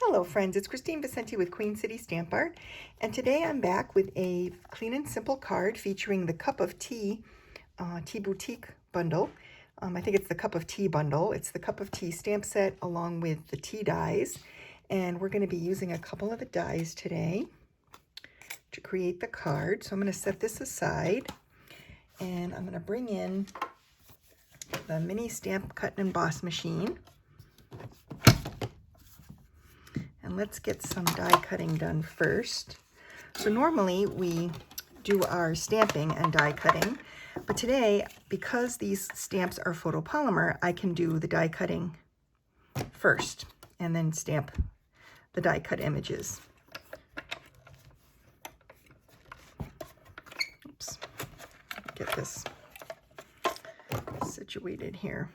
Hello friends, it's Kristine Vicente with Queen City Stamp Art, and today I'm back with a clean and simple card featuring the Cup of Tea Tea Boutique bundle. I think it's the Cup of Tea bundle. It's the Cup of Tea stamp set along with the tea dies, and we're going to be using a couple of the dies today to create the card. So I'm going to set this aside, and I'm going to bring in the mini stamp cut and emboss machine. And let's get some die cutting done first. So normally we do our stamping and die cutting, but today, because these stamps are photopolymer, I can do the die cutting first and then stamp the die cut images. Oops, get this situated here.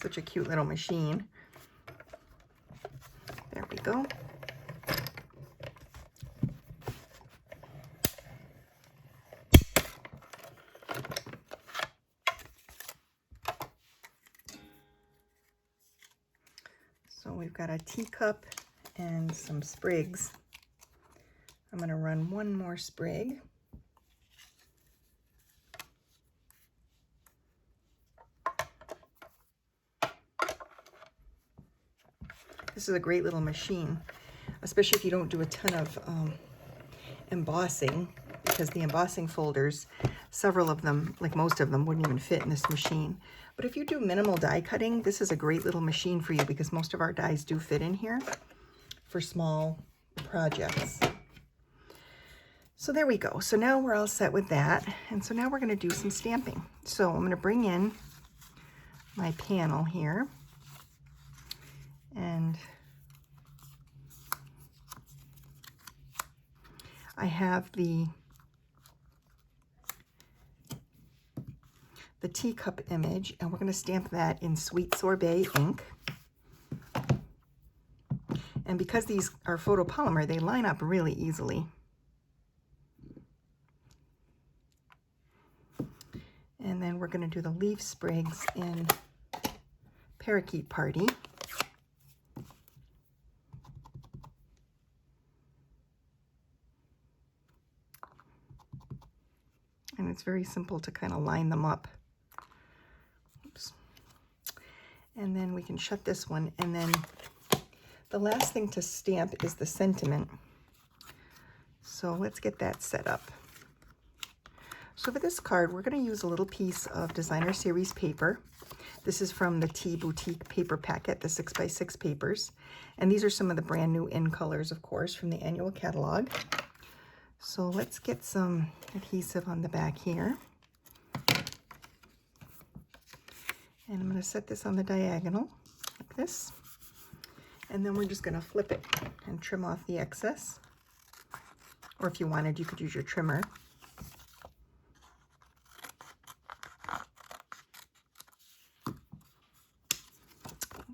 Such a cute little machine. There we go. So we've got a teacup and some sprigs. I'm going to run one more sprig. This is a great little machine, especially if you don't do a ton of embossing, because the embossing folders, several of them, like most of them, wouldn't even fit in this machine. But if you do minimal die cutting, this is a great little machine for you, because most of our dies do fit in here for small projects. So there we go. So now we're all set with that. And so now we're going to do some stamping. So I'm going to bring in my panel here. And I have the teacup image, and we're going to stamp that in Sweet Sorbet ink. And because these are photopolymer, they line up really easily. And then we're going to do the leaf sprigs in Parakeet Party. And it's very simple to kind of line them up. Oops. And then we can shut this one. And then the last thing to stamp is the sentiment. So let's get that set up. So for this card, we're going to use a little piece of designer series paper. This is from the Tea Boutique paper packet, the 6x6 papers. And these are some of the brand new in colors, of course, from the annual catalog. So let's get some adhesive on the back here. And I'm going to set this on the diagonal like this. And then we're just going to flip it and trim off the excess. Or if you wanted, you could use your trimmer.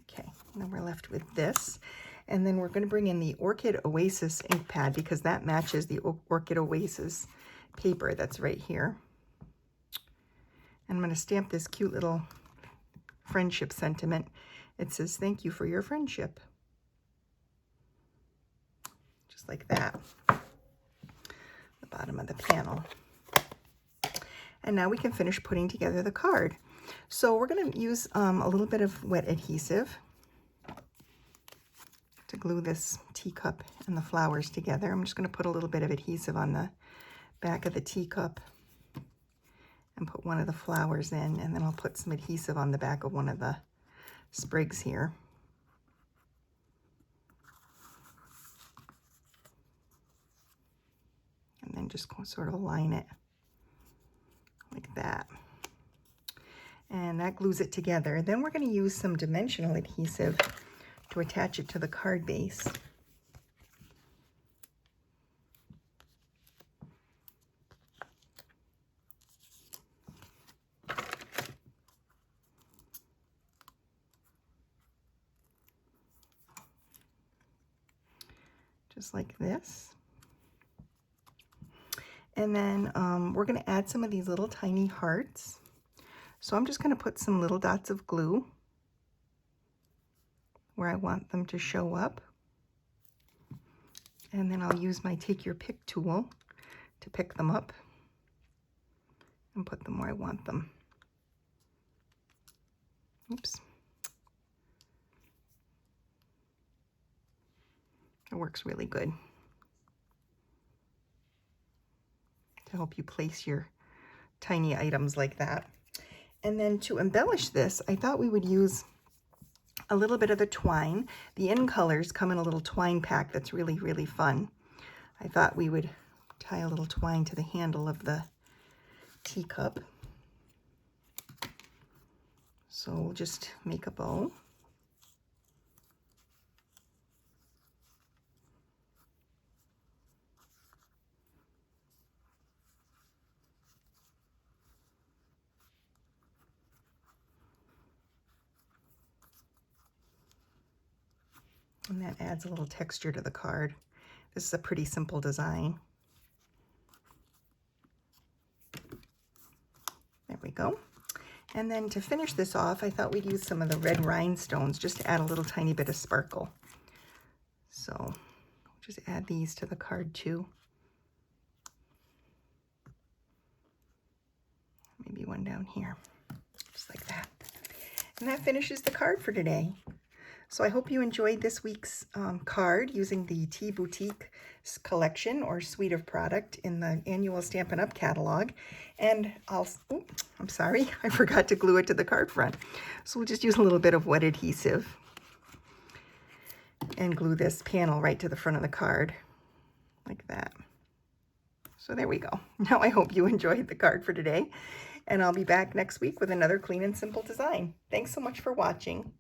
Okay, then we're left with this. And then we're going to bring in the Orchid Oasis ink pad, because that matches the Orchid Oasis paper that's right here. And I'm going to stamp this cute little friendship sentiment. It says, "Thank you for your friendship." Just like that. The bottom of the panel. And now we can finish putting together the card. So we're going to use a little bit of wet adhesive to glue this teacup and the flowers together. I'm just going to put a little bit of adhesive on the back of the teacup and put one of the flowers in, and then I'll put some adhesive on the back of one of the sprigs here. And then just sort of line it like that. And that glues it together. Then we're going to use some dimensional adhesive to attach it to the card base. Just like this. And then we're going to add some of these little tiny hearts. So I'm just going to put some little dots of glue where I want them to show up. And then I'll use my Take Your Pick tool to pick them up and put them where I want them. Oops. It works really good to help you place your tiny items like that. And then to embellish this, I thought we would use a little bit of the twine. The In Colors come in a little twine pack that's really, really fun. I thought we would tie a little twine to the handle of the teacup. So we'll just make a bow. And that adds a little texture to the card. This is a pretty simple design. There we go. And then to finish this off, I thought we'd use some of the red rhinestones just to add a little tiny bit of sparkle. So just add these to the card too. Maybe one down here, just like that. And that finishes the card for today. So I hope you enjoyed this week's card using the Tea Boutique collection or suite of product in the annual Stampin' Up! Catalog. And I'm sorry, I forgot to glue it to the card front. So we'll just use a little bit of wet adhesive and glue this panel right to the front of the card, like that. So there we go. Now I hope you enjoyed the card for today. And I'll be back next week with another clean and simple design. Thanks so much for watching.